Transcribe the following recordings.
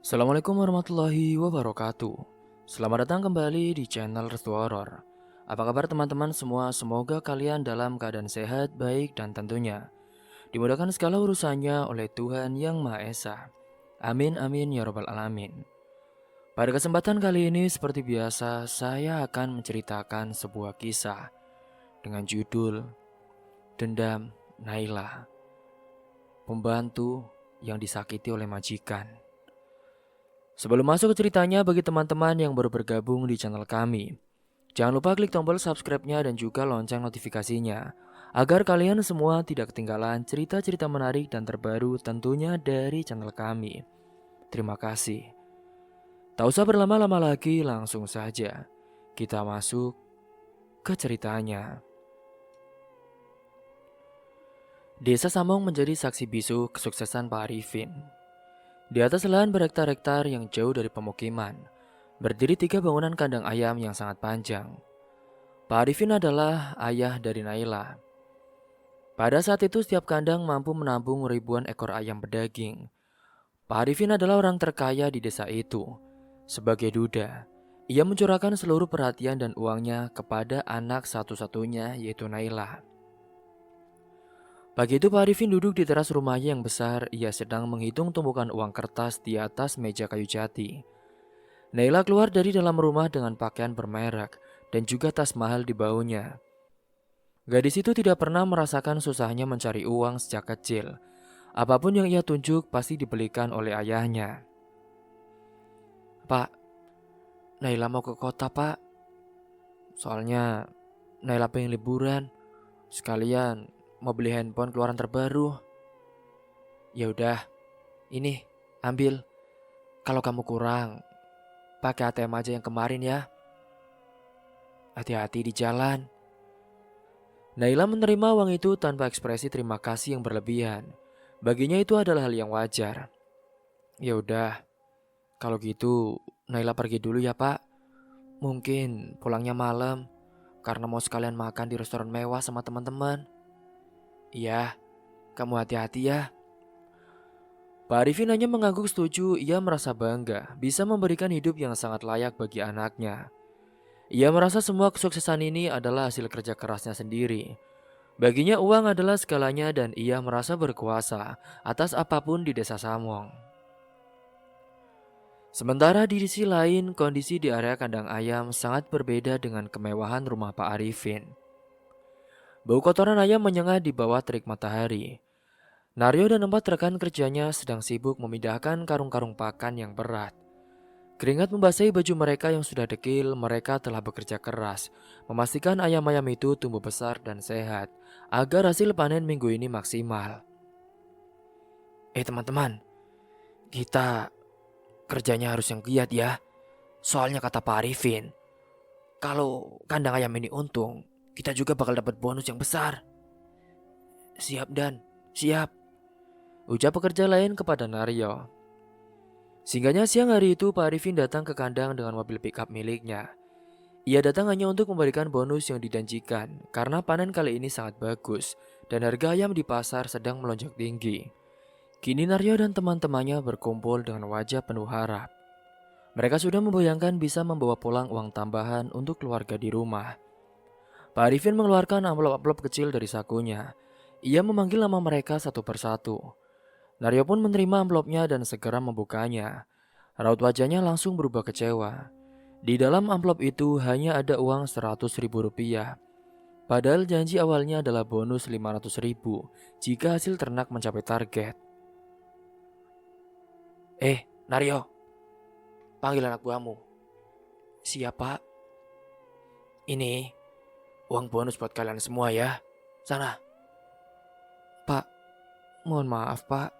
Assalamualaikum warahmatullahi wabarakatuh. Selamat datang kembali di channel Restu Horor. Apa kabar teman-teman semua? Semoga kalian dalam keadaan sehat, baik, dan tentunya dimudahkan segala urusannya oleh Tuhan Yang Maha Esa. Amin amin ya robbal alamin. Pada kesempatan kali ini seperti biasa saya akan menceritakan sebuah kisah dengan judul Dendam Naila, pembantu yang disakiti oleh majikan. Sebelum masuk ke ceritanya, bagi teman-teman yang baru bergabung di channel kami, jangan lupa klik tombol subscribe-nya dan juga lonceng notifikasinya, agar kalian semua tidak ketinggalan cerita-cerita menarik dan terbaru tentunya dari channel kami. Terima kasih. Tak usah berlama-lama lagi, langsung saja kita masuk ke ceritanya. Desa Samong menjadi saksi bisu kesuksesan Pak Arifin. Di atas lahan berhektar-hektar yang jauh dari pemukiman, berdiri 3 bangunan kandang ayam yang sangat panjang. Pak Arifin adalah ayah dari Naila. Pada saat itu setiap kandang mampu menampung ribuan ekor ayam berdaging. Pak Arifin adalah orang terkaya di desa itu. Sebagai duda, ia mencurahkan seluruh perhatian dan uangnya kepada anak satu-satunya, yaitu Naila. Pagi itu Pak Arifin duduk di teras rumahnya yang besar. Ia sedang menghitung tumpukan uang kertas di atas meja kayu jati. Naila keluar dari dalam rumah dengan pakaian bermerek dan juga tas mahal di baunya. Gadis itu tidak pernah merasakan susahnya mencari uang sejak kecil. Apapun yang ia tunjuk pasti dibelikan oleh ayahnya. "Pak, Naila mau ke kota, Pak. Soalnya Naila pengen liburan. Sekalian mau beli handphone keluaran terbaru." "Ya udah, ini ambil. Kalau kamu kurang, pakai ATM aja yang kemarin ya. Hati-hati di jalan." Naila menerima uang itu tanpa ekspresi terima kasih yang berlebihan. Baginya itu adalah hal yang wajar. "Ya udah, kalau gitu Naila pergi dulu ya, Pak. Mungkin pulangnya malam karena mau sekalian makan di restoran mewah sama teman-teman." "Iya, kamu hati-hati ya." Pak Arifin hanya mengangguk setuju. Ia merasa bangga bisa memberikan hidup yang sangat layak bagi anaknya. Ia merasa semua kesuksesan ini adalah hasil kerja kerasnya sendiri. Baginya uang adalah segalanya dan ia merasa berkuasa atas apapun di desa Samong. Sementara di sisi lain, kondisi di area kandang ayam sangat berbeda dengan kemewahan rumah Pak Arifin. Bau kotoran ayam menyengat di bawah terik matahari. Naryo dan 4 rekan kerjanya sedang sibuk memindahkan karung-karung pakan yang berat. Keringat membasahi baju mereka yang sudah dekil. Mereka telah bekerja keras memastikan ayam-ayam itu tumbuh besar dan sehat agar hasil panen minggu ini maksimal. Teman-teman, kita kerjanya harus yang giat ya. Soalnya kata Pak Arifin, kalau kandang ayam ini untung, kita juga bakal dapat bonus yang besar." "Siap Dan, siap," ucap pekerja lain kepada Naryo. Singgahnya siang hari itu Pak Arifin datang ke kandang dengan mobil pickup miliknya. Ia datang hanya untuk memberikan bonus yang dijanjikan karena panen kali ini sangat bagus dan harga ayam di pasar sedang melonjak tinggi. Kini Naryo dan teman-temannya berkumpul dengan wajah penuh harap. Mereka sudah membayangkan bisa membawa pulang uang tambahan untuk keluarga di rumah. Pak Arifin mengeluarkan amplop-amplop kecil dari sakunya. Ia memanggil nama mereka satu persatu. Naryo pun menerima amplopnya dan segera membukanya. Raut wajahnya langsung berubah kecewa. Di dalam amplop itu hanya ada uang 100.000 rupiah. Padahal janji awalnya adalah bonus 500.000 jika hasil ternak mencapai target. Naryo, panggil anak buahmu." "Siapa?" "Ini uang bonus buat kalian semua ya. Sana." "Pak, mohon maaf Pak.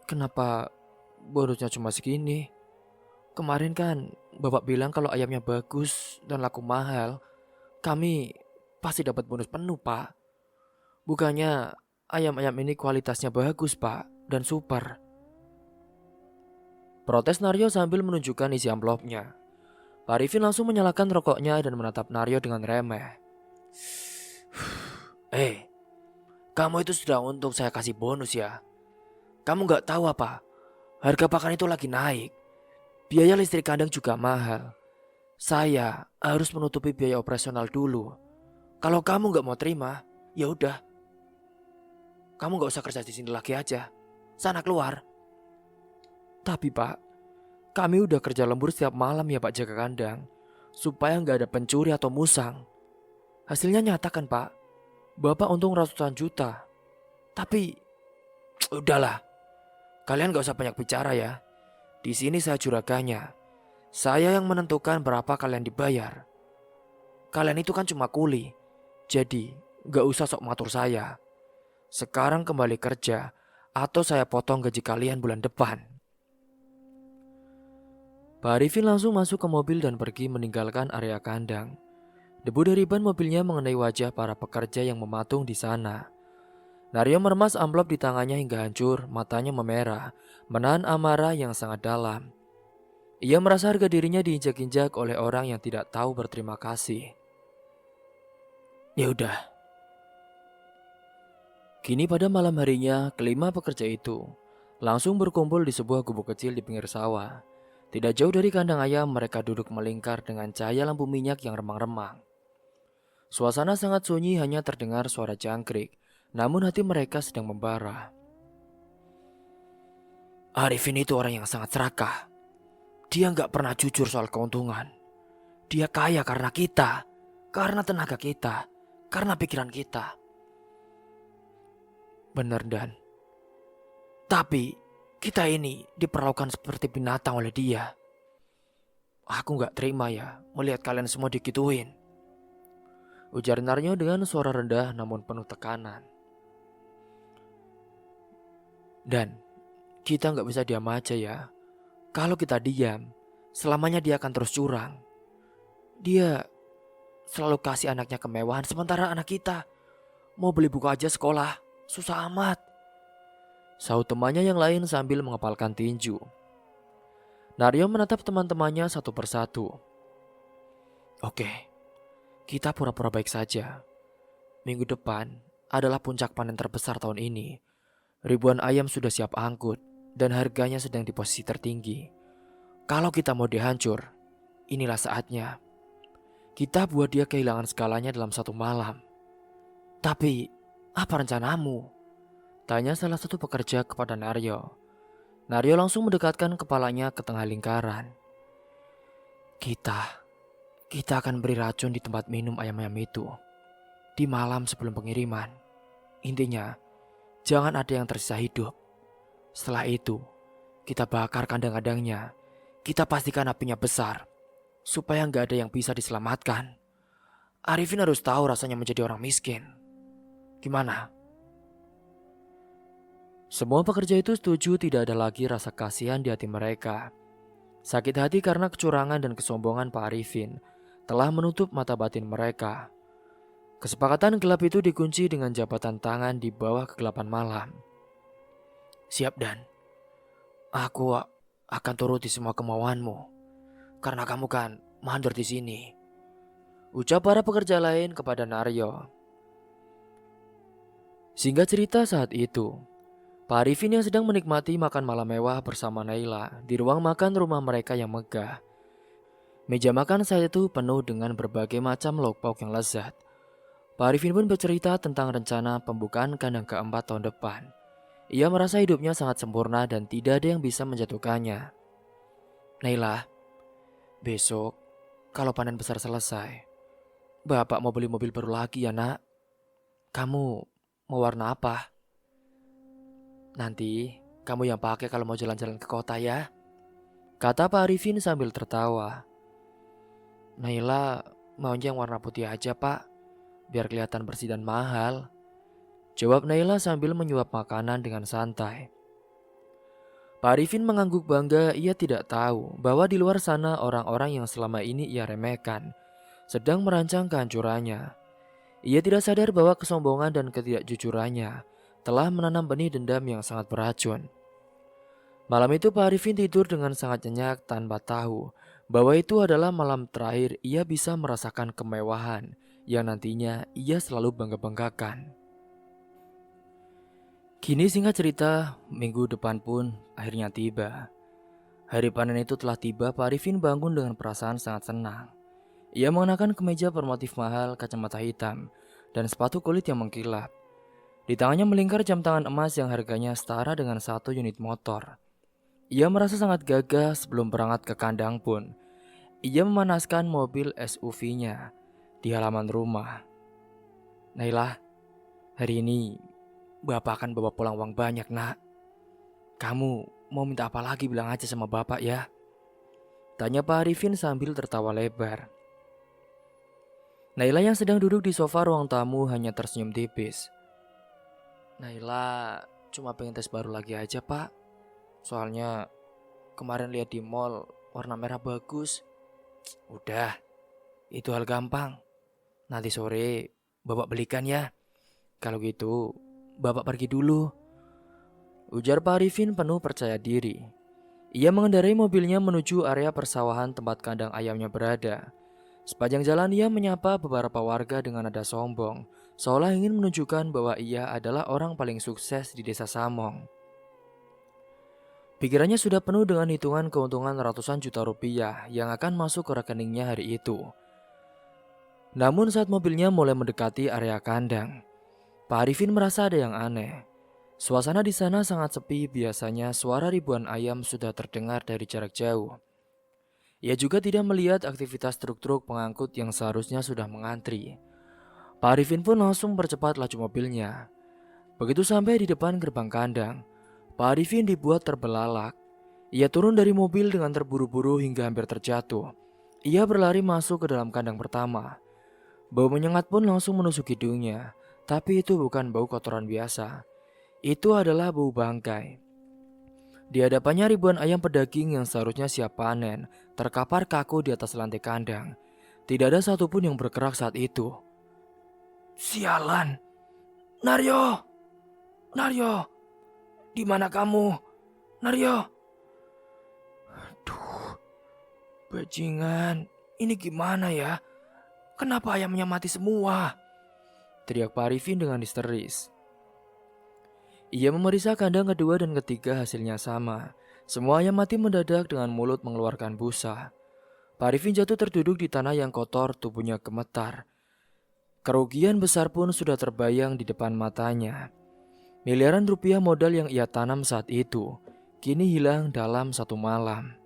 Kenapa bonusnya cuma segini? Kemarin kan Bapak bilang kalau ayamnya bagus dan laku mahal, kami pasti dapat bonus penuh Pak. Bukannya ayam-ayam ini kualitasnya bagus Pak dan super." Protes Naryo sambil menunjukkan isi amplopnya. Pak Arifin langsung menyalakan rokoknya dan menatap Naryo dengan remeh. Kamu itu sudah untung saya kasih bonus ya. Kamu gak tahu apa? Harga pakan itu lagi naik. Biaya listrik kandang juga mahal. Saya harus menutupi biaya operasional dulu. Kalau kamu nggak mau terima, ya udah, kamu nggak usah kerja di sini lagi aja. Sana keluar. Tapi Pak, kami udah kerja lembur setiap malam ya Pak jaga kandang, supaya nggak ada pencuri atau musang. Hasilnya nyata kan Pak, Bapak untung ratusan juta. Tapi udahlah, kalian nggak usah banyak bicara ya. Di sini saya juraganya. Saya yang menentukan berapa kalian dibayar. Kalian itu kan cuma kuli, jadi nggak usah sok matur saya. Sekarang kembali kerja, atau saya potong gaji kalian bulan depan. Pak Arifin langsung masuk ke mobil dan pergi meninggalkan area kandang. Debu dari ban mobilnya mengenai wajah para pekerja yang mematung di sana. Naryo meremas amplop di tangannya hingga hancur, matanya memerah, menahan amarah yang sangat dalam. Ia merasa harga dirinya diinjak-injak oleh orang yang tidak tahu berterima kasih. Ya udah. Kini pada malam harinya, kelima pekerja itu langsung berkumpul di sebuah gubuk kecil di pinggir sawah. Tidak jauh dari kandang ayam, mereka duduk melingkar dengan cahaya lampu minyak yang remang-remang. Suasana sangat sunyi, hanya terdengar suara jangkrik, namun hati mereka sedang membara. Arifin itu orang yang sangat serakah. Dia nggak pernah jujur soal keuntungan. Dia kaya karena kita, karena tenaga kita, karena pikiran kita. Benar Dan. Tapi kita ini diperlakukan seperti binatang oleh dia. Aku nggak terima ya melihat kalian semua digituin. Ujar Naryo dengan suara rendah namun penuh tekanan. Dan kita nggak bisa diam aja ya. Kalau kita diam, selamanya dia akan terus curang. Dia selalu kasih anaknya kemewahan, sementara anak kita mau beli buku aja sekolah, susah amat. Sahut temannya yang lain sambil mengepalkan tinju. Naryo menatap teman-temannya satu persatu. Oke, kita pura-pura baik saja. Minggu depan adalah puncak panen terbesar tahun ini. Ribuan ayam sudah siap angkut dan harganya sedang di posisi tertinggi. Kalau kita mau dihancur, inilah saatnya. Kita buat dia kehilangan segalanya dalam satu malam. Tapi, apa rencanamu? Tanya salah satu pekerja kepada Naryo. Naryo langsung mendekatkan kepalanya ke tengah lingkaran. Kita akan beri racun di tempat minum ayam-ayam itu. Di malam sebelum pengiriman. Intinya, jangan ada yang tersisa hidup. Setelah itu, kita bakar kandang-kandangnya. Kita pastikan apinya besar, supaya nggak ada yang bisa diselamatkan. Arifin harus tahu rasanya menjadi orang miskin. Gimana? Semua pekerja itu setuju, tidak ada lagi rasa kasihan di hati mereka. Sakit hati karena kecurangan dan kesombongan Pak Arifin telah menutup mata batin mereka. Kesepakatan gelap itu dikunci dengan jabatan tangan di bawah kegelapan malam. Siap Dan, aku akan turuti semua kemauanmu, karena kamu kan mandor di sini. Ucap para pekerja lain kepada Naryo. Singkat cerita saat itu, Pak Arifin yang sedang menikmati makan malam mewah bersama Naila di ruang makan rumah mereka yang megah. Meja makan saat itu penuh dengan berbagai macam lauk pauk yang lezat. Pak Arifin pun bercerita tentang rencana pembukaan kandang keempat tahun depan. Ia merasa hidupnya sangat sempurna dan tidak ada yang bisa menjatuhkannya. Naila, besok kalau panen besar selesai, Bapak mau beli mobil baru lagi ya nak? Kamu mau warna apa? Nanti kamu yang pakai kalau mau jalan-jalan ke kota ya, kata Pak Arifin sambil tertawa. Naila maunya yang warna putih aja Pak, biar kelihatan bersih dan mahal, jawab Naila sambil menyuap makanan dengan santai. Pak Arifin mengangguk bangga. Ia tidak tahu bahwa di luar sana orang-orang yang selama ini ia remehkan sedang merancang kehancurannya. Ia tidak sadar bahwa kesombongan dan ketidakjujurannya telah menanam benih dendam yang sangat beracun. Malam itu Pak Arifin tidur dengan sangat nyenyak tanpa tahu bahwa itu adalah malam terakhir ia bisa merasakan kemewahan yang nantinya ia selalu bangga-banggakan. Kini singkat cerita, minggu depan pun akhirnya tiba. Hari panen itu telah tiba, Pak Arifin bangun dengan perasaan sangat senang. Ia mengenakan kemeja bermotif mahal, kacamata hitam, dan sepatu kulit yang mengkilap. Di tangannya melingkar jam tangan emas yang harganya setara dengan 1 unit motor. Ia merasa sangat gagah. Sebelum berangkat ke kandang pun ia memanaskan mobil SUV-nya di halaman rumah. Nailah, hari ini Bapak akan bawa pulang uang banyak, nak. Kamu mau minta apa lagi bilang aja sama Bapak ya. Tanya Pak Arifin sambil tertawa lebar. Naila yang sedang duduk di sofa ruang tamu hanya tersenyum tipis. Naila cuma pengen tes baru lagi aja, Pak. Soalnya kemarin lihat di mall warna merah bagus. Udah, itu hal gampang. Nanti sore Bapak belikan ya. Kalau gitu Bapak pergi dulu, ujar Pak Arifin penuh percaya diri. Ia mengendarai mobilnya menuju area persawahan tempat kandang ayamnya berada. Sepanjang jalan ia menyapa beberapa warga dengan nada sombong, seolah ingin menunjukkan bahwa ia adalah orang paling sukses di desa Samong. Pikirannya sudah penuh dengan hitungan keuntungan ratusan juta rupiah yang akan masuk ke rekeningnya hari itu. Namun saat mobilnya mulai mendekati area kandang, Pak Arifin merasa ada yang aneh. Suasana di sana sangat sepi, biasanya suara ribuan ayam sudah terdengar dari jarak jauh. Ia juga tidak melihat aktivitas truk-truk pengangkut yang seharusnya sudah mengantri. Pak Arifin pun langsung percepat laju mobilnya. Begitu sampai di depan gerbang kandang, Pak Arifin dibuat terbelalak. Ia turun dari mobil dengan terburu-buru hingga hampir terjatuh. Ia berlari masuk ke dalam kandang pertama. Bau menyengat pun langsung menusuk hidungnya. Tapi itu bukan bau kotoran biasa. Itu adalah bau bangkai. Di hadapannya ribuan ayam pedaging yang seharusnya siap panen terkapar kaku di atas lantai kandang. Tidak ada satupun yang bergerak saat itu. Sialan! Naryo! Naryo! Di mana kamu? Naryo! Aduh, bajingan. Ini gimana ya? Kenapa ayamnya mati semua? Teriak Pak Arifin dengan histeris. Ia memeriksa kandang kedua dan ketiga, hasilnya sama. Semua ayam mati mendadak dengan mulut mengeluarkan busa. Pak Arifin jatuh terduduk di tanah yang kotor, tubuhnya gemetar. Kerugian besar pun sudah terbayang di depan matanya. Miliaran rupiah modal yang ia tanam saat itu kini hilang dalam satu malam.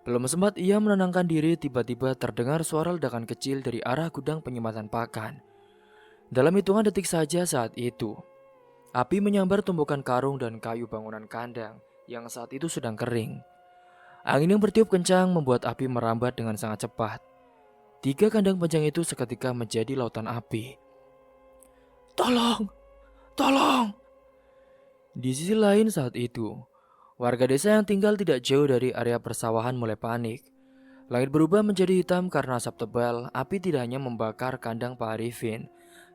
Belum sempat ia menenangkan diri, tiba-tiba terdengar suara ledakan kecil dari arah gudang penyimpan pakan. Dalam hitungan detik saja saat itu, api menyambar tumbukan karung dan kayu bangunan kandang yang saat itu sedang kering. Angin yang bertiup kencang membuat api merambat dengan sangat cepat. 3 kandang panjang itu seketika menjadi lautan api. Tolong! Tolong! Di sisi lain saat itu, warga desa yang tinggal tidak jauh dari area persawahan mulai panik. Langit berubah menjadi hitam karena asap tebal. Api tidak hanya membakar kandang Pak Arifin,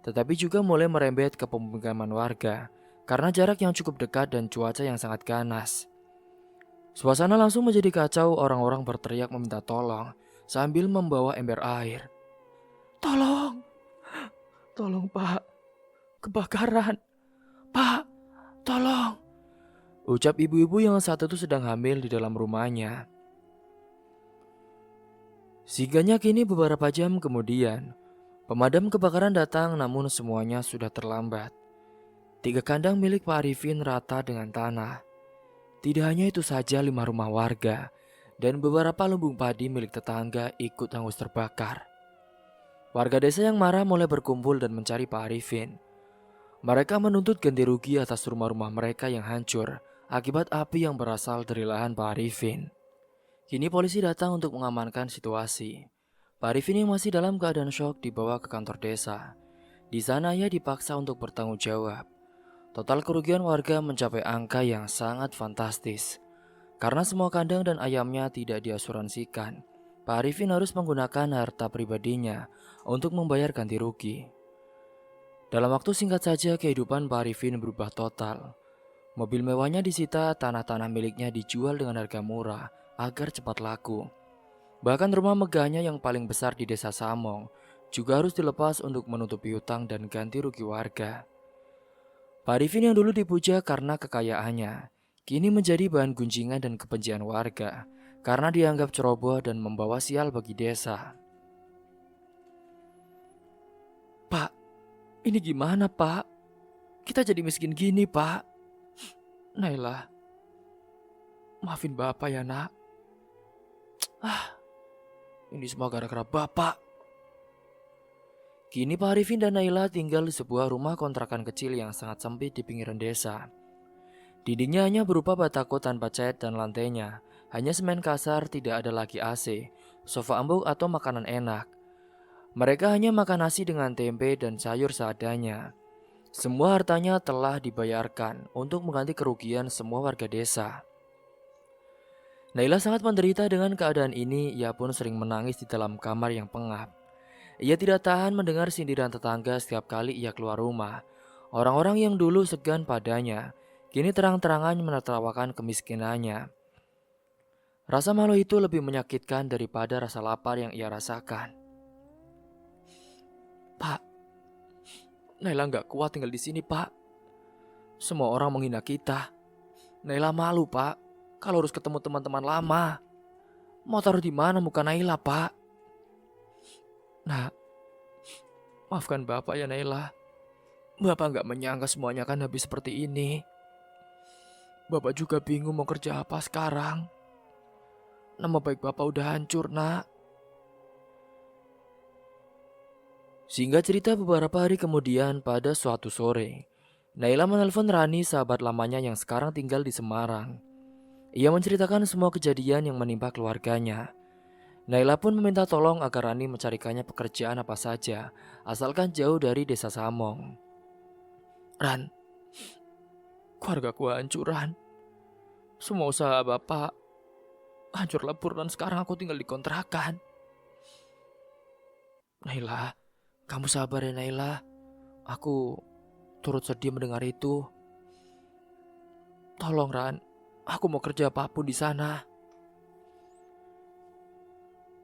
tetapi juga mulai merembet ke pemukiman warga karena jarak yang cukup dekat dan cuaca yang sangat ganas. Suasana langsung menjadi kacau, orang-orang berteriak meminta tolong sambil membawa ember air. Tolong! Tolong Pak! Kebakaran! Pak! Tolong! Ucap ibu-ibu yang saat itu sedang hamil di dalam rumahnya. Siganya kini beberapa jam kemudian, pemadam kebakaran datang namun semuanya sudah terlambat. 3 kandang milik Pak Arifin rata dengan tanah. Tidak hanya itu saja, 5 rumah warga dan beberapa lumbung padi milik tetangga ikut hangus terbakar. Warga desa yang marah mulai berkumpul dan mencari Pak Arifin. Mereka menuntut ganti rugi atas rumah-rumah mereka yang hancur akibat api yang berasal dari lahan Pak Arifin. Kini polisi datang untuk mengamankan situasi. Pak Arifin yang masih dalam keadaan syok dibawa ke kantor desa. Di sana ia dipaksa untuk bertanggung jawab. Total kerugian warga mencapai angka yang sangat fantastis. Karena semua kandang dan ayamnya tidak diasuransikan, Pak Arifin harus menggunakan harta pribadinya untuk membayar ganti rugi. Dalam waktu singkat saja kehidupan Pak Arifin berubah total. Mobil mewahnya disita, tanah-tanah miliknya dijual dengan harga murah agar cepat laku. Bahkan rumah megahnya yang paling besar di desa Samong juga harus dilepas untuk menutupi hutang dan ganti rugi warga. Pak Arifin yang dulu dipuja karena kekayaannya, kini menjadi bahan gunjingan dan kebencian warga karena dianggap ceroboh dan membawa sial bagi desa. Pak, ini gimana Pak? Kita jadi miskin gini Pak. Naila, maafin Bapak ya nak. Ini semua gara-gara Bapak. Kini Pak Arifin dan Naila tinggal di sebuah rumah kontrakan kecil yang sangat sempit di pinggiran desa. Dindingnya hanya berupa batako tanpa cat dan lantainya hanya semen kasar, tidak ada lagi AC, sofa empuk atau makanan enak. Mereka hanya makan nasi dengan tempe dan sayur seadanya. Semua hartanya telah dibayarkan untuk mengganti kerugian semua warga desa. Naila sangat menderita dengan keadaan ini, ia pun sering menangis di dalam kamar yang pengap. Ia tidak tahan mendengar sindiran tetangga setiap kali ia keluar rumah. Orang-orang yang dulu segan padanya, kini terang-terangan menertawakan kemiskinannya. Rasa malu itu lebih menyakitkan daripada rasa lapar yang ia rasakan. Pak, Naila gak kuat tinggal di sini, Pak. Semua orang menghina kita. Naila malu, Pak, kalau harus ketemu teman-teman lama. Mau taruh di mana muka Naila, Pak? Nah, maafkan Bapak ya Naila. Bapak gak menyangka semuanya akan habis seperti ini. Bapak juga bingung mau kerja apa sekarang. Nama baik Bapak udah hancur, nak. Singkat cerita, beberapa hari kemudian pada suatu sore, Naila menelpon Rani, sahabat lamanya yang sekarang tinggal di Semarang. Ia menceritakan semua kejadian yang menimpa keluarganya. Naila pun meminta tolong agar Rani mencarikannya pekerjaan apa saja, asalkan jauh dari desa Samong. Ran, keluargaku hancur, Ran. Semua usaha Bapak hancur lebur dan sekarang aku tinggal di kontrakan. Naila, kamu sabar ya Naila. Aku turut sedih mendengar itu. Tolong Ran, aku mau kerja apapun di sana.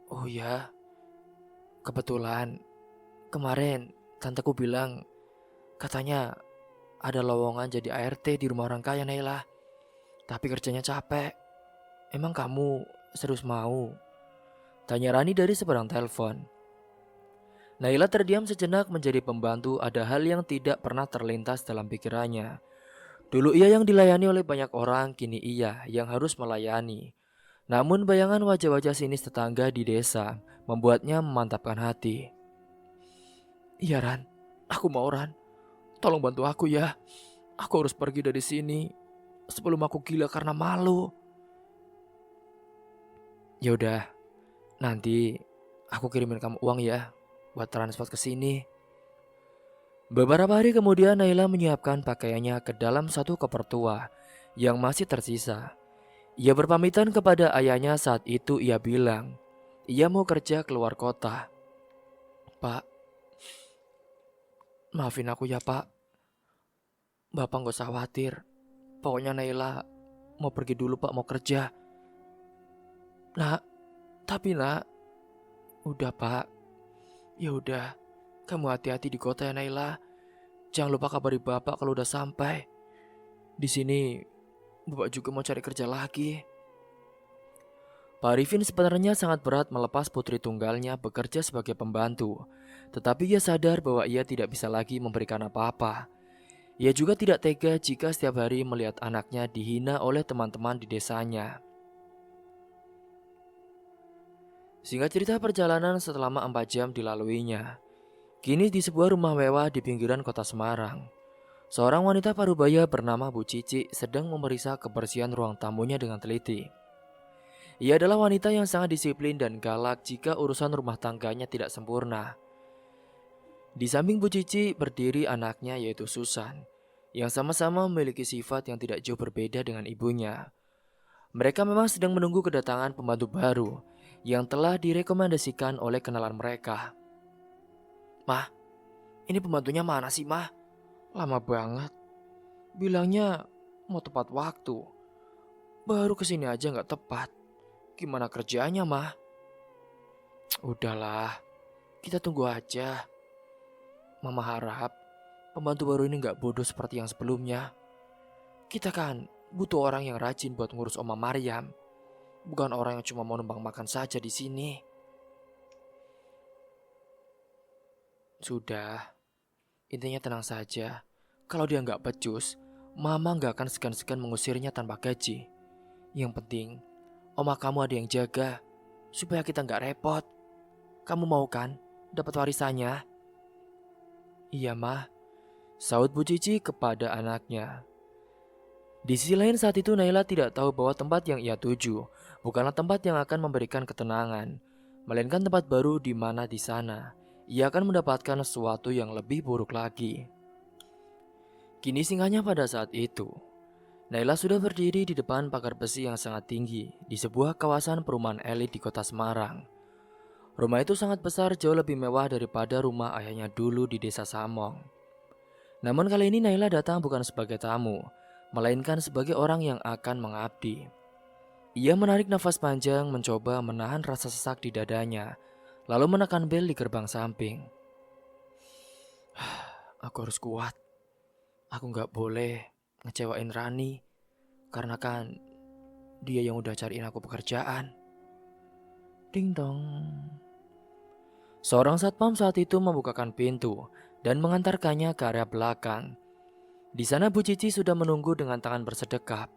Oh ya, kebetulan kemarin tanteku bilang katanya ada lowongan jadi ART di rumah orang kaya Naila. Tapi kerjanya capek. Emang kamu serius mau? Tanya Rani dari seberang telepon. Naila terdiam sejenak menjadi pembantu, ada hal yang tidak pernah terlintas dalam pikirannya. Dulu ia yang dilayani oleh banyak orang, kini ia yang harus melayani. Namun bayangan wajah-wajah sinis tetangga di desa membuatnya memantapkan hati. Iya Ran, aku mau Ran. Tolong bantu aku ya. Aku harus pergi dari sini sebelum aku gila karena malu. Ya udah, nanti aku kirimin kamu uang ya buat transport ke sini. Beberapa hari kemudian Naila menyiapkan pakaiannya ke dalam satu koper tua yang masih tersisa. Ia berpamitan kepada ayahnya saat itu. Ia bilang, ia mau kerja keluar kota. Pak, maafin aku ya Pak. Bapak gak usah khawatir. Pokoknya Naila mau pergi dulu Pak, mau kerja. Nak, tapi nak, udah Pak. Ya udah, kamu hati-hati di kota ya Naila. Jangan lupa kabari Bapak kalau udah sampai. Di sini Bapak juga mau cari kerja lagi. Pak Arifin sebenarnya sangat berat melepas putri tunggalnya bekerja sebagai pembantu. Tetapi ia sadar bahwa ia tidak bisa lagi memberikan apa-apa. Ia juga tidak tega jika setiap hari melihat anaknya dihina oleh teman-teman di desanya. Singkat cerita, perjalanan selama 4 jam dilaluinya. Kini di sebuah rumah mewah di pinggiran kota Semarang, seorang wanita parubaya bernama Bu Cici sedang memeriksa kebersihan ruang tamunya dengan teliti. Ia adalah wanita yang sangat disiplin dan galak jika urusan rumah tangganya tidak sempurna. Di samping Bu Cici berdiri anaknya yaitu Susan, yang sama-sama memiliki sifat yang tidak jauh berbeda dengan ibunya. Mereka memang sedang menunggu kedatangan pembantu baru yang telah direkomendasikan oleh kenalan mereka. Mah, ini pembantunya mana sih Mah? Lama banget. Bilangnya mau tepat waktu. Baru kesini aja gak tepat. Gimana kerjanya Mah? Udahlah, kita tunggu aja. Mama harap pembantu baru ini gak bodoh seperti yang sebelumnya. Kita kan butuh orang yang rajin buat ngurus Oma Maryam, bukan orang yang cuma mau numpang makan saja di sini. Sudah, intinya tenang saja. Kalau dia nggak becus, Mama nggak akan segan-segan mengusirnya tanpa gaji. Yang penting, Oma kamu ada yang jaga, supaya kita nggak repot. Kamu mau kan dapat warisannya? Iya, Mah, saut Bu Cici kepada anaknya. Di sisi lain saat itu Naila tidak tahu bahwa tempat yang ia tuju bukanlah tempat yang akan memberikan ketenangan, melainkan tempat baru di mana di sana ia akan mendapatkan sesuatu yang lebih buruk lagi. Kini singkatnya pada saat itu, Naila sudah berdiri di depan pagar besi yang sangat tinggi di sebuah kawasan perumahan elit di kota Semarang. Rumah itu sangat besar, jauh lebih mewah daripada rumah ayahnya dulu di desa Samong. Namun kali ini Naila datang bukan sebagai tamu, melainkan sebagai orang yang akan mengabdi. Ia menarik nafas panjang, mencoba menahan rasa sesak di dadanya, lalu menekan bel di gerbang samping. Aku harus kuat. Aku gak boleh ngecewain Rani, karena kan dia yang udah cariin aku pekerjaan. Ding dong. Seorang satpam saat itu membukakan pintu dan mengantarkannya ke area belakang. Di sana Bu Cici sudah menunggu dengan tangan bersedekap.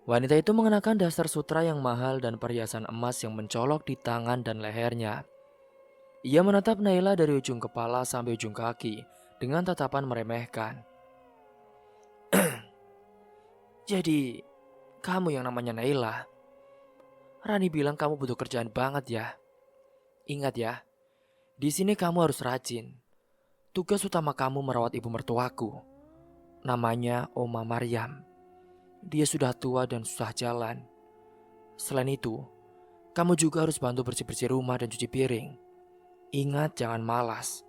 Wanita itu mengenakan dasar sutra yang mahal dan perhiasan emas yang mencolok di tangan dan lehernya. Ia menatap Naila dari ujung kepala sampai ujung kaki dengan tatapan meremehkan. Jadi, kamu yang namanya Naila. Rani bilang kamu butuh kerjaan banget ya. Ingat ya, di sini kamu harus rajin. Tugas utama kamu merawat ibu mertuaku. Namanya Oma Maryam. Dia sudah tua dan susah jalan. Selain itu, kamu juga harus bantu bersih-bersih rumah dan cuci piring. Ingat jangan malas.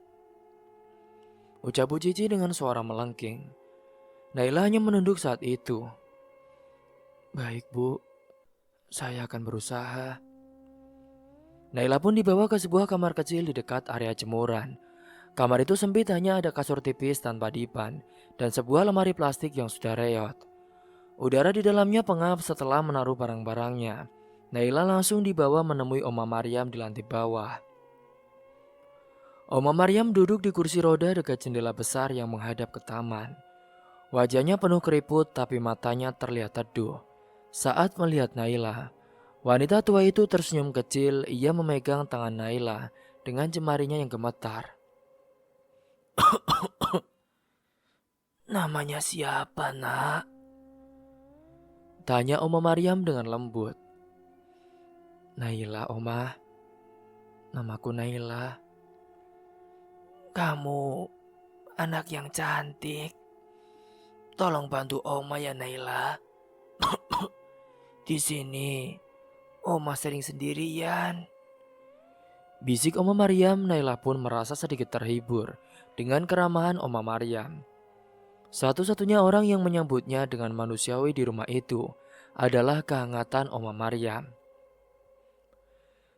Ucap Bu Cici dengan suara melengking. Naila hanya menunduk saat itu. Baik Bu, saya akan berusaha. Naila pun dibawa ke sebuah kamar kecil di dekat area jemuran. Kamar itu sempit, hanya ada kasur tipis tanpa dipan dan sebuah lemari plastik yang sudah reot. Udara di dalamnya pengap. Setelah menaruh barang-barangnya, Naila langsung dibawa menemui Oma Maryam di lantai bawah. Oma Maryam duduk di kursi roda dekat jendela besar yang menghadap ke taman. Wajahnya penuh keriput tapi matanya terlihat teduh. Saat melihat Naila, wanita tua itu tersenyum kecil. Ia memegang tangan Naila dengan jemarinya yang gemetar. Namanya siapa, Nak? Tanya Oma Maryam dengan lembut. Naila, Oma. Namaku Naila. Kamu anak yang cantik. Tolong bantu Oma ya, Naila. Di sini, Oma sering sendirian. Bisik Oma Maryam. Naila pun merasa sedikit terhibur dengan keramahan Oma Maryam. Satu-satunya orang yang menyambutnya dengan manusiawi di rumah itu adalah kehangatan Oma Maryam.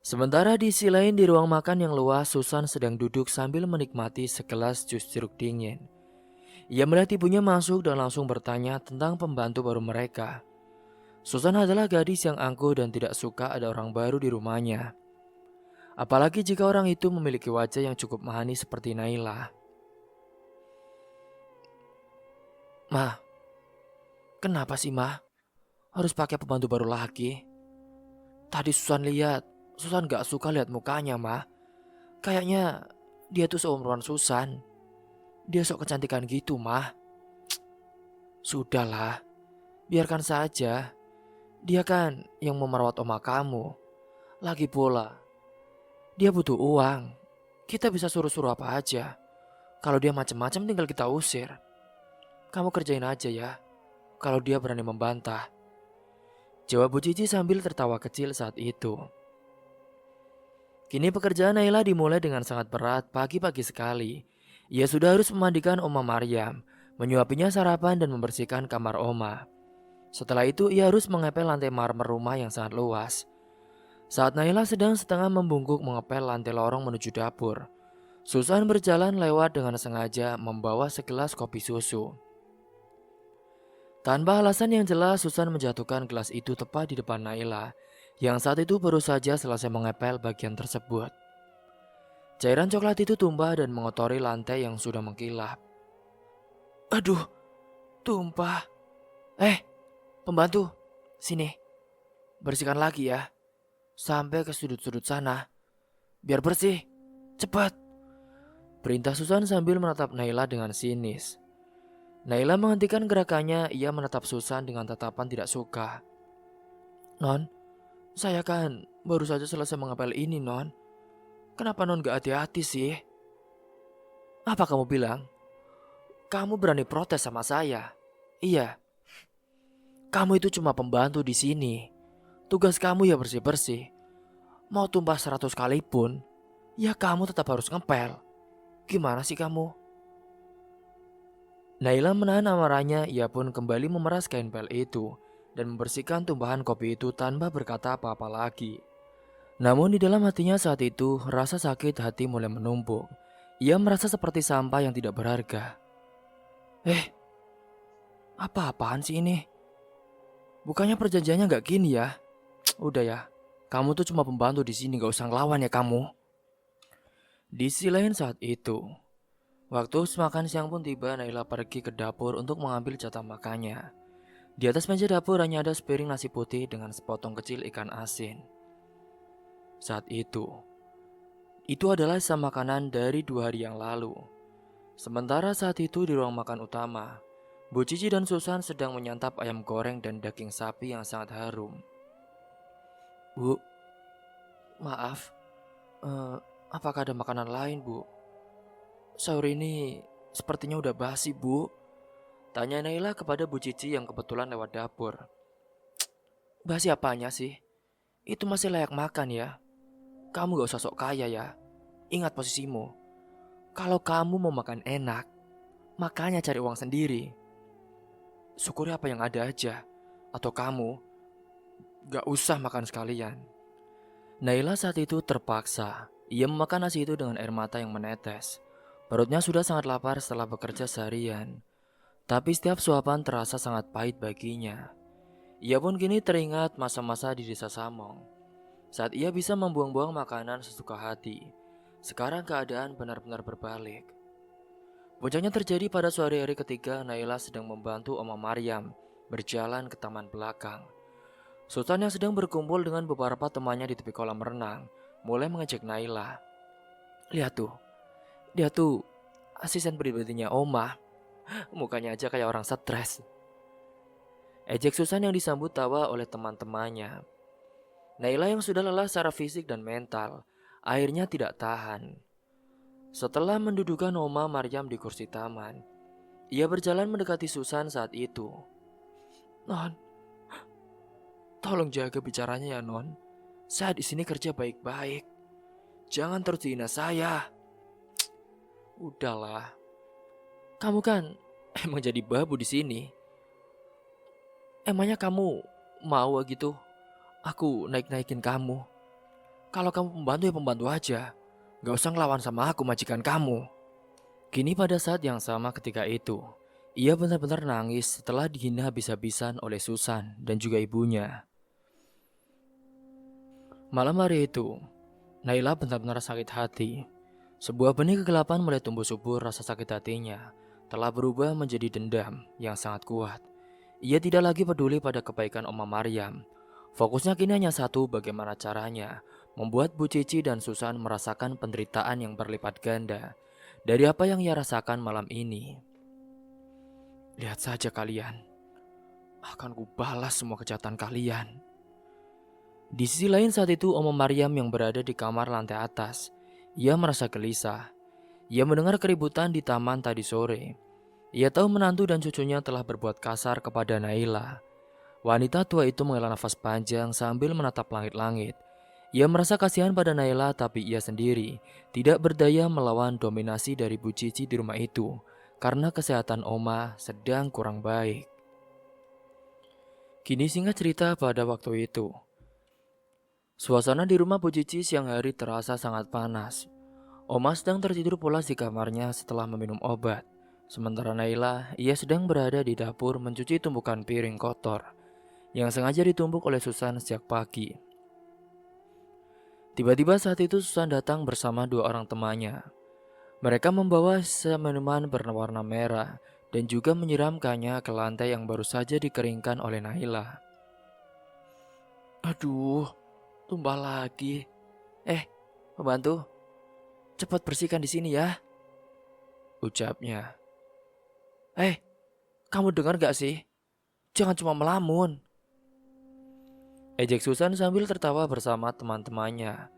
Sementara di sisi lain di ruang makan yang luas, Susan sedang duduk sambil menikmati segelas jus jeruk dingin. Ia melihat ibunya masuk dan langsung bertanya tentang pembantu baru mereka. Susan adalah gadis yang angkuh dan tidak suka ada orang baru di rumahnya. Apalagi jika orang itu memiliki wajah yang cukup manis seperti Naila. Mah, kenapa sih Mah harus pakai pembantu baru lagi? Tadi Susan gak suka lihat mukanya Mah. Kayaknya dia tuh seumuran Susan. Dia sok kecantikan gitu Mah. Sudahlah, biarkan saja. Dia kan yang mau merawat oma kamu. Lagi pula, dia butuh uang. Kita bisa suruh-suruh apa aja. Kalau dia macam-macam tinggal kita usir. Kamu kerjain aja ya, kalau dia berani membantah. Jawab Bu Cici sambil tertawa kecil saat itu. Kini pekerjaan Naila dimulai dengan sangat berat. Pagi-pagi sekali, ia sudah harus memandikan Oma Maryam, menyuapinya sarapan dan membersihkan kamar Oma. Setelah itu ia harus mengepel lantai marmer rumah yang sangat luas. Saat Naila sedang setengah membungkuk mengepel lantai lorong menuju dapur, Susan berjalan lewat dengan sengaja membawa segelas kopi susu. Tanpa alasan yang jelas, Susan menjatuhkan gelas itu tepat di depan Naila, yang saat itu baru saja selesai mengepel bagian tersebut. Cairan coklat itu tumpah dan mengotori lantai yang sudah mengkilap. Aduh, tumpah. Pembantu, sini. Bersihkan lagi ya. Sampai ke sudut-sudut sana. Biar bersih. Cepat. Perintah Susan sambil menatap Naila dengan sinis. Naila menghentikan gerakannya, ia menatap Susan dengan tatapan tidak suka. Non, saya kan baru saja selesai mengepel ini, Non. Kenapa Non gak hati-hati sih? Apa kamu bilang? Kamu berani protes sama saya? Iya. Kamu itu cuma pembantu di sini. Tugas kamu ya bersih-bersih. Mau tumpah 100 kali pun, ya kamu tetap harus ngepel. Gimana sih kamu? Naila menahan amarahnya, ia pun kembali memeras kain pel itu dan membersihkan tumpahan kopi itu tanpa berkata apa-apa lagi. Namun di dalam hatinya saat itu, rasa sakit hati mulai menumpuk. Ia merasa seperti sampah yang tidak berharga. Apa-apaan sih ini? Bukannya perjanjiannya gak gini ya? Udah ya, kamu tuh cuma pembantu di sini, gak usah ngelawan ya kamu. Di sisi lain saat itu, waktu makan siang pun tiba. Naila pergi ke dapur untuk mengambil jatah makannya. Di atas meja dapur hanya ada sepiring nasi putih dengan sepotong kecil ikan asin. Saat itu adalah sisa makanan dari 2 hari yang lalu. Sementara saat itu di ruang makan utama, Bu Cici dan Susan sedang menyantap ayam goreng dan daging sapi yang sangat harum. Bu, maaf, apakah ada makanan lain, Bu? Sahur ini sepertinya udah basi, Bu. Tanya Naila kepada Bu Cici yang kebetulan lewat dapur. Basi apanya sih? Itu masih layak makan ya. Kamu gak usah sok kaya ya. Ingat posisimu. Kalau kamu mau makan enak, makanya cari uang sendiri. Syukuri apa yang ada aja. Atau kamu gak usah makan sekalian. Naila saat itu terpaksa. Ia memakan nasi itu dengan air mata yang menetes. Perutnya sudah sangat lapar setelah bekerja seharian. Tapi setiap suapan terasa sangat pahit baginya. Ia pun kini teringat masa-masa di desa Samong. Saat ia bisa membuang-buang makanan sesuka hati. Sekarang keadaan benar-benar berbalik. Puncaknya terjadi pada sore hari ketika Naila sedang membantu Oma Maryam berjalan ke taman belakang. Sultan yang sedang berkumpul dengan beberapa temannya di tepi kolam renang mulai mengejek Naila. Lihat tuh, dia tuh asisten pribadinya Oma. Mukanya aja kayak orang stres. Ejek Susan yang disambut tawa oleh teman-temannya. Naila yang sudah lelah secara fisik dan mental, akhirnya tidak tahan. Setelah mendudukan Oma Maryam di kursi taman, ia berjalan mendekati Susan saat itu. Non, tolong jaga bicaranya ya Non. Saya di sini kerja baik-baik. Jangan terus hina saya. Udahlah. Kamu kan emang jadi babu di sini. Emangnya kamu mau gitu? Aku naik-naikin kamu. Kalau kamu pembantu ya pembantu aja. Gak usah ngelawan sama aku majikan kamu. Kini pada saat yang sama ketika itu, ia benar-benar nangis setelah dihina habis-habisan oleh Susan dan juga ibunya. Malam hari itu, Naila benar-benar sakit hati. Sebuah benih kegelapan mulai tumbuh subur. Rasa sakit hatinya telah berubah menjadi dendam yang sangat kuat. Ia tidak lagi peduli pada kebaikan Oma Maryam. Fokusnya kini hanya satu, bagaimana caranya membuat Bu Cici dan Susan merasakan penderitaan yang berlipat ganda dari apa yang ia rasakan malam ini. Lihat saja kalian, akan kubalas semua kejahatan kalian. Di sisi lain saat itu Oma Maryam yang berada di kamar lantai atas, ia merasa gelisah. Ia mendengar keributan di taman tadi sore. Ia tahu menantu dan cucunya telah berbuat kasar kepada Naila. Wanita tua itu menghela nafas panjang sambil menatap langit-langit. Ia merasa kasihan pada Naila, tapi ia sendiri tidak berdaya melawan dominasi dari Bu Cici di rumah itu karena kesehatan Oma sedang kurang baik. Kini singkat cerita pada waktu itu, suasana di rumah Bu Cici siang hari terasa sangat panas. Oma sedang tertidur pulas di kamarnya setelah meminum obat. Sementara Naila, ia sedang berada di dapur mencuci tumpukan piring kotor yang sengaja ditumpuk oleh Susan sejak pagi. Tiba-tiba saat itu Susan datang bersama dua orang temannya. Mereka membawa minuman berwarna merah dan juga menyiramkannya ke lantai yang baru saja dikeringkan oleh Naila. Aduh, tumpah lagi. Pembantu, cepat bersihkan di sini ya, ucapnya. Kamu dengar gak sih? Jangan cuma melamun, ejek Susan sambil tertawa bersama teman-temannya.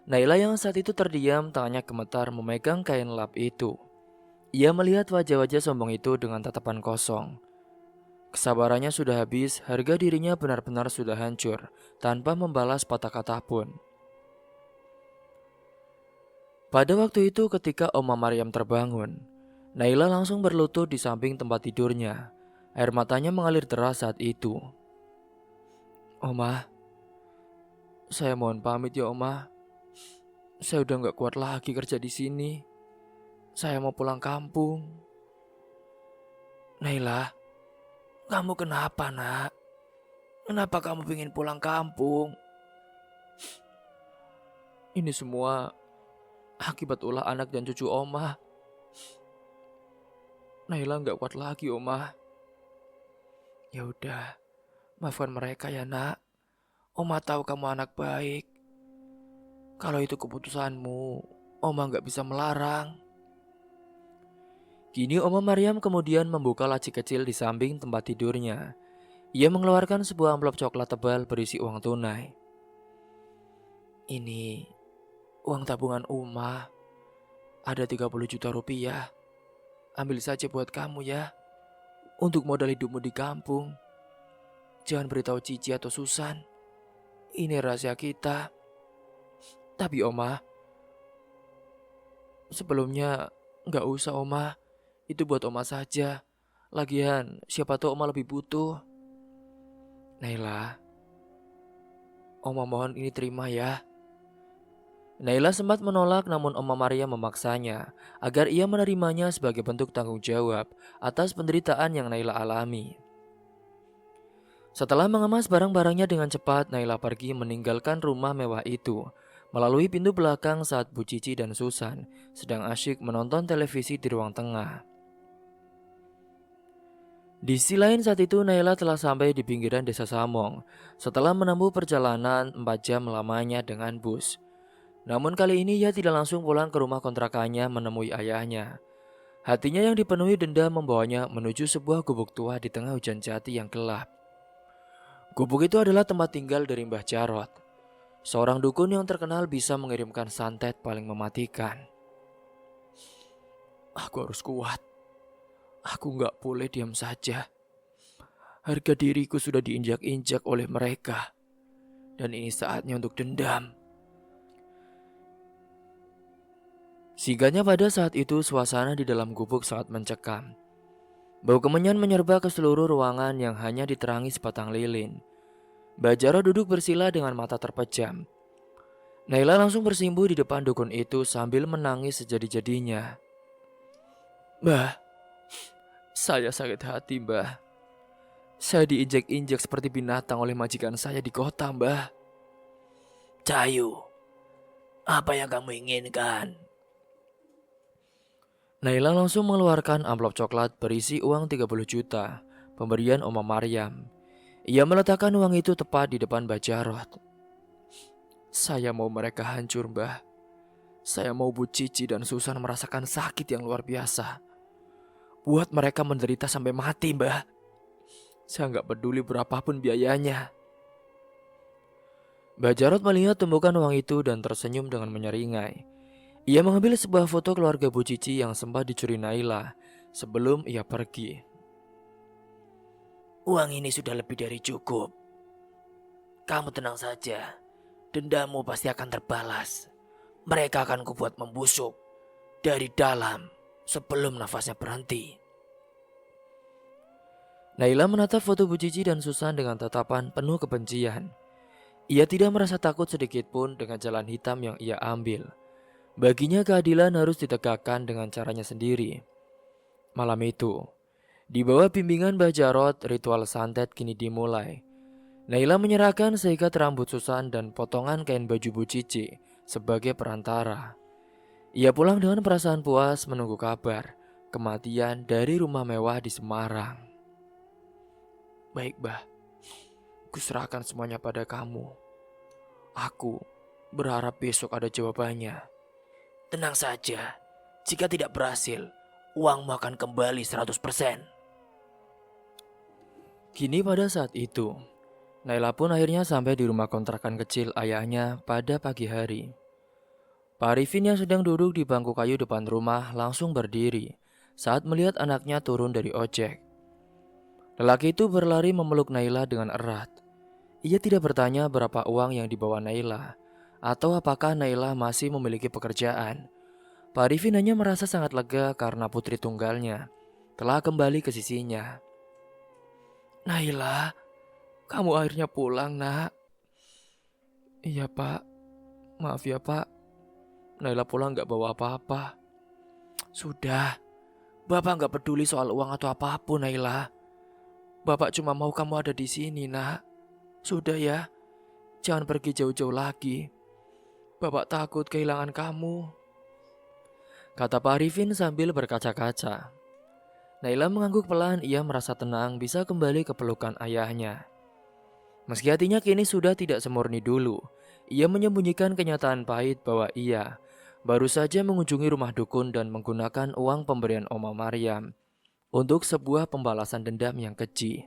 Naila yang saat itu terdiam, tangannya gemetar memegang kain lap itu. Ia melihat wajah-wajah sombong itu dengan tatapan kosong. Kesabarannya sudah habis, harga dirinya benar-benar sudah hancur, tanpa membalas patah kata pun. Pada waktu itu ketika Oma Maryam terbangun, Naila langsung berlutut di samping tempat tidurnya. Air matanya mengalir deras saat itu. Oma, saya mohon pamit ya Oma. Saya udah gak kuat lagi kerja di sini. Saya mau pulang kampung. Naila, kamu kenapa nak? Kenapa kamu ingin pulang kampung? Ini semua akibat ulah anak dan cucu Oma. Naila gak kuat lagi Oma. Ya udah, maafkan mereka ya nak. Oma tahu kamu anak baik. Kalau itu keputusanmu, Oma gak bisa melarang. Kini Oma Maryam kemudian membuka laci kecil di samping tempat tidurnya. Ia mengeluarkan sebuah amplop coklat tebal berisi uang tunai. Ini uang tabungan Uma. Ada 30 juta rupiah. Ambil saja buat kamu ya. Untuk modal hidupmu di kampung. Jangan beritahu Cici atau Susan. Ini rahasia kita. Tapi Oma, sebelumnya gak usah Oma. Itu buat Oma saja. Lagian siapa tahu Oma lebih butuh. Naila, Oma mohon ini terima ya. Naila sempat menolak namun Oma Maria memaksanya agar ia menerimanya sebagai bentuk tanggung jawab atas penderitaan yang Naila alami. Setelah mengemas barang-barangnya dengan cepat, Naila pergi meninggalkan rumah mewah itu melalui pintu belakang saat Bu Cici dan Susan sedang asyik menonton televisi di ruang tengah. Di sisi lain saat itu Naila telah sampai di pinggiran desa Samong setelah menempuh perjalanan 4 jam lamanya dengan bus. Namun kali ini ia tidak langsung pulang ke rumah kontrakannya menemui ayahnya. Hatinya yang dipenuhi dendam membawanya menuju sebuah gubuk tua di tengah hujan jati yang gelap. Gubuk itu adalah tempat tinggal dari Mbah Jarot, seorang dukun yang terkenal bisa mengirimkan santet paling mematikan. Aku harus kuat. Aku gak boleh diam saja. Harga diriku sudah diinjak-injak oleh mereka. Dan ini saatnya untuk dendam. Siganya pada saat itu suasana di dalam gubuk sangat mencekam. Bau kemenyan menyerba ke seluruh ruangan yang hanya diterangi sebatang lilin. Mbah Jarot duduk bersila dengan mata terpejam. Naila langsung bersimpuh di depan dukun itu sambil menangis sejadi-jadinya. Mbah, saya sakit hati Mbah. Saya diinjek-injek seperti binatang oleh majikan saya di kota Mbah. Cahayu, apa yang kamu inginkan? Naila langsung mengeluarkan amplop coklat berisi uang 30 juta, pemberian Oma Maryam. Ia meletakkan uang itu tepat di depan Mbah Jarot. Saya mau mereka hancur Mbah. Saya mau Bu Cici dan Susan merasakan sakit yang luar biasa. Buat mereka menderita sampai mati Mbah. Saya gak peduli berapapun biayanya. Mbah Jarot melihat tumpukan uang itu dan tersenyum dengan menyeringai. Ia mengambil sebuah foto keluarga Bu Cici yang sempat dicuri Naila sebelum ia pergi. Uang ini sudah lebih dari cukup. Kamu tenang saja. Dendammu pasti akan terbalas. Mereka akan kubuat membusuk dari dalam sebelum nafasnya berhenti. Naila menatap foto Bu Cici dan Susan dengan tatapan penuh kebencian. Ia tidak merasa takut sedikit pun dengan jalan hitam yang ia ambil. Baginya keadilan harus ditegakkan dengan caranya sendiri. Malam itu, di bawah bimbingan Mbah Jarot, ritual santet kini dimulai. Naila menyerahkan seikat rambut Susan dan potongan kain baju Bu Cici sebagai perantara. Ia pulang dengan perasaan puas menunggu kabar kematian dari rumah mewah di Semarang. Baik, Bah. Kuserahkan semuanya pada kamu. Aku berharap besok ada jawabannya. Tenang saja, jika tidak berhasil, uangmu akan kembali 100%. Kini pada saat itu, Naila pun akhirnya sampai di rumah kontrakan kecil ayahnya pada pagi hari. Pak Arifin yang sedang duduk di bangku kayu depan rumah langsung berdiri saat melihat anaknya turun dari ojek. Lelaki itu berlari memeluk Naila dengan erat. Ia tidak bertanya berapa uang yang dibawa Naila atau apakah Naila masih memiliki pekerjaan. Pak Arifin hanya merasa sangat lega karena putri tunggalnya telah kembali ke sisinya. Naila, kamu akhirnya pulang, Nak. Iya, Pak. Maaf ya, Pak. Naila pulang gak bawa apa-apa. Sudah, Bapak gak peduli soal uang atau apapun, Naila. Bapak cuma mau kamu ada di sini, Nak. Sudah ya, jangan pergi jauh-jauh lagi. Bapak takut kehilangan kamu, kata Pak Arifin sambil berkaca-kaca. Naila mengangguk pelan, ia merasa tenang bisa kembali ke pelukan ayahnya. Meski hatinya kini sudah tidak semurni dulu, ia menyembunyikan kenyataan pahit bahwa ia baru saja mengunjungi rumah dukun dan menggunakan uang pemberian Oma Maryam untuk sebuah pembalasan dendam yang keji.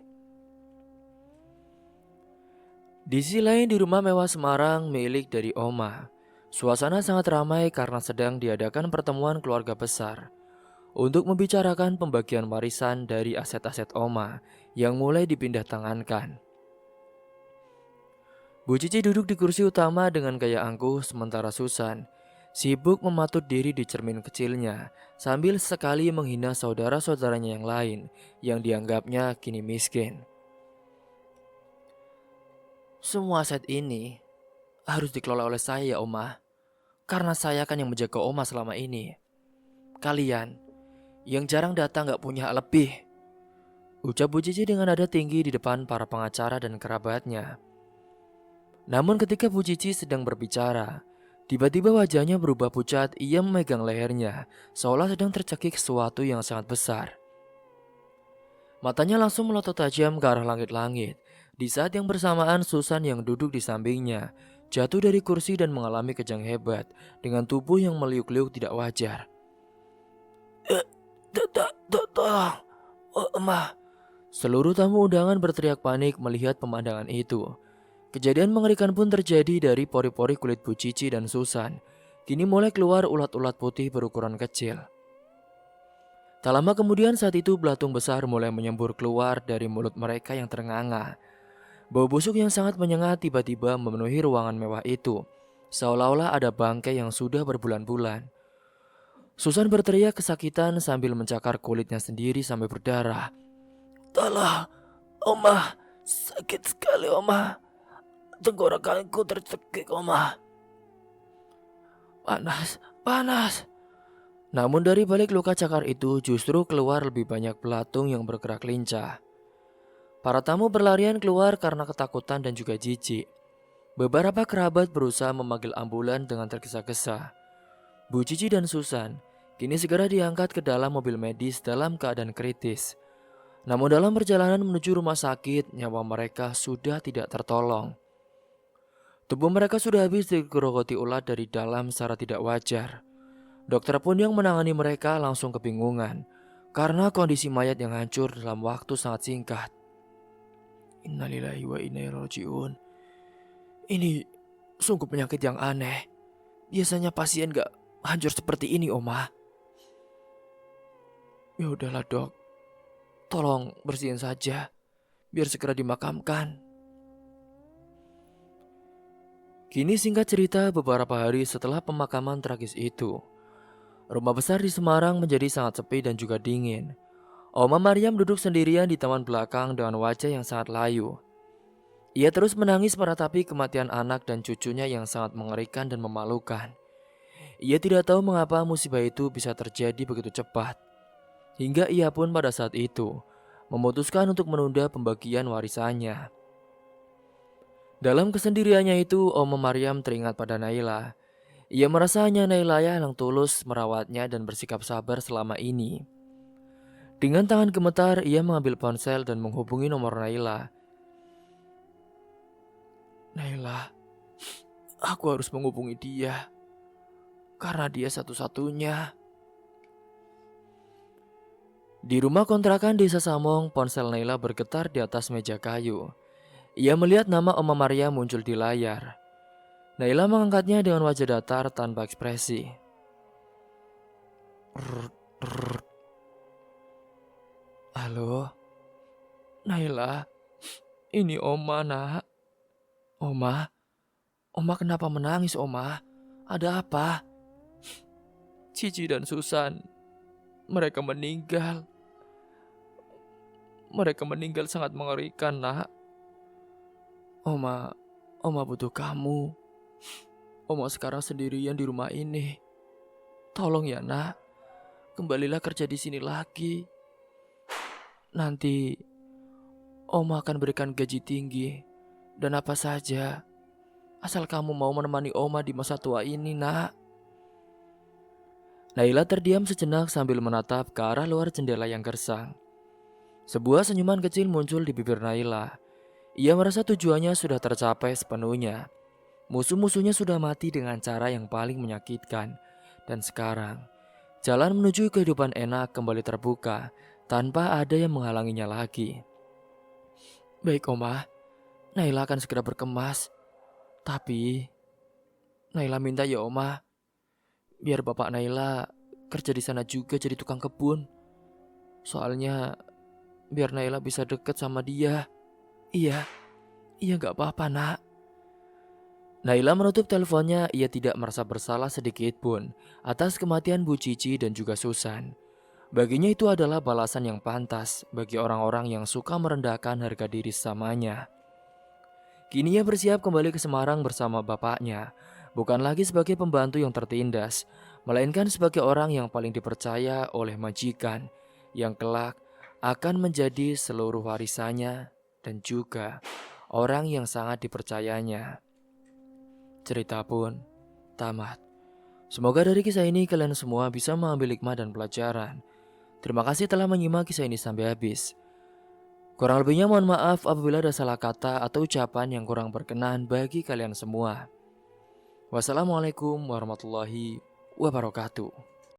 Di sisi lain di rumah mewah Semarang milik dari Oma, suasana sangat ramai karena sedang diadakan pertemuan keluarga besar untuk membicarakan pembagian warisan dari aset-aset Oma yang mulai dipindah tangankan. Bu Cici duduk di kursi utama dengan gaya angkuh sementara Susan sibuk mematut diri di cermin kecilnya sambil sekali menghina saudara-saudaranya yang lain yang dianggapnya kini miskin. Semua aset ini harus dikelola oleh saya ya Oma, karena saya kan yang menjaga Oma selama ini. Kalian yang jarang datang gak punya hak lebih, ucap Bu Cici dengan nada tinggi di depan para pengacara dan kerabatnya. Namun ketika Bu Cici sedang berbicara, tiba-tiba wajahnya berubah pucat. Ia memegang lehernya seolah sedang tercekik sesuatu yang sangat besar. Matanya langsung melotot tajam ke arah langit-langit. Di saat yang bersamaan Susan yang duduk di sampingnya jatuh dari kursi dan mengalami kejang hebat dengan tubuh yang meliuk-liuk tidak wajar. Tolong, Emah. Seluruh tamu undangan berteriak panik melihat pemandangan itu. Kejadian mengerikan pun terjadi dari pori-pori kulit Bu Cici dan Susan. Kini mulai keluar ulat-ulat putih berukuran kecil. Tak lama kemudian saat itu belatung besar mulai menyembur keluar dari mulut mereka yang ternganga. Bau busuk yang sangat menyengat tiba-tiba memenuhi ruangan mewah itu. Seolah-olah ada bangkai yang sudah berbulan-bulan. Susan berteriak kesakitan sambil mencakar kulitnya sendiri sampai berdarah. Tolong, Oma, sakit sekali Oma. Tenggorokanku tercekik Oma. Panas. Namun dari balik luka cakar itu justru keluar lebih banyak belatung yang bergerak lincah. Para tamu berlarian keluar karena ketakutan dan juga jijik. Beberapa kerabat berusaha memanggil ambulan dengan tergesa-gesa. Bu Cici dan Susan kini segera diangkat ke dalam mobil medis dalam keadaan kritis. Namun dalam perjalanan menuju rumah sakit, nyawa mereka sudah tidak tertolong. Tubuh mereka sudah habis digerogoti ulat dari dalam secara tidak wajar. Dokter pun yang menangani mereka langsung kebingungan karena kondisi mayat yang hancur dalam waktu sangat singkat. Innalillahi wa inna ilaihi rajiun. Ini sungguh penyakit yang aneh. Biasanya pasien gak hancur seperti ini, Oma. Ya udahlah, Dok. Tolong bersihin saja biar segera dimakamkan. Kini singkat cerita beberapa hari setelah pemakaman tragis itu, rumah besar di Semarang menjadi sangat sepi dan juga dingin. Oma Maryam duduk sendirian di taman belakang dengan wajah yang sangat layu. Ia terus menangis meratapi kematian anak dan cucunya yang sangat mengerikan dan memalukan. Ia tidak tahu mengapa musibah itu bisa terjadi begitu cepat. Hingga ia pun pada saat itu memutuskan untuk menunda pembagian warisannya. Dalam kesendiriannya itu, Oma Maryam teringat pada Naila. Ia merasa hanya Naila yang tulus merawatnya dan bersikap sabar selama ini. Dengan tangan gemetar, ia mengambil ponsel dan menghubungi nomor Naila. Naila, aku harus menghubungi dia. Karena dia satu-satunya. Di rumah kontrakan desa Samong, ponsel Naila bergetar di atas meja kayu. Ia melihat nama Oma Maria muncul di layar. Naila mengangkatnya dengan wajah datar tanpa ekspresi. Halo, Naila, ini Oma, nak. Oma kenapa menangis, Oma? Ada apa? Cici dan Susan, mereka meninggal. Mereka meninggal sangat mengerikan, nak. Oma butuh kamu. Oma sekarang sendirian di rumah ini. Tolong ya, nak. Kembalilah kerja di sini lagi. Nanti Oma akan berikan gaji tinggi dan apa saja. Asal kamu mau menemani Oma di masa tua ini, nak. Naila terdiam sejenak sambil menatap ke arah luar jendela yang gersang. Sebuah senyuman kecil muncul di bibir Naila. Ia merasa tujuannya sudah tercapai sepenuhnya. Musuh-musuhnya sudah mati dengan cara yang paling menyakitkan. Dan sekarang, jalan menuju kehidupan enak kembali terbuka tanpa ada yang menghalanginya lagi. Baik, Oma. Naila akan segera berkemas. Tapi, Naila minta ya, Oma. Biar bapak Naila kerja di sana juga jadi tukang kebun. Soalnya, biar Naila bisa deket sama dia. Iya gak apa-apa, nak. Naila menutup teleponnya. Ia tidak merasa bersalah sedikit pun atas kematian Bu Cici dan juga Susan. Baginya itu adalah balasan yang pantas bagi orang-orang yang suka merendahkan harga diri sesamanya. Kini ia bersiap kembali ke Semarang bersama bapaknya. Bukan lagi sebagai pembantu yang tertindas, melainkan sebagai orang yang paling dipercaya oleh majikan, yang kelak akan menjadi seluruh warisannya dan juga orang yang sangat dipercayanya. Cerita pun tamat. Semoga dari kisah ini kalian semua bisa mengambil hikmah dan pelajaran. Terima kasih telah menyimak kisah ini sampai habis. Kurang lebihnya mohon maaf apabila ada salah kata atau ucapan yang kurang berkenan bagi kalian semua. Wassalamualaikum warahmatullahi wabarakatuh.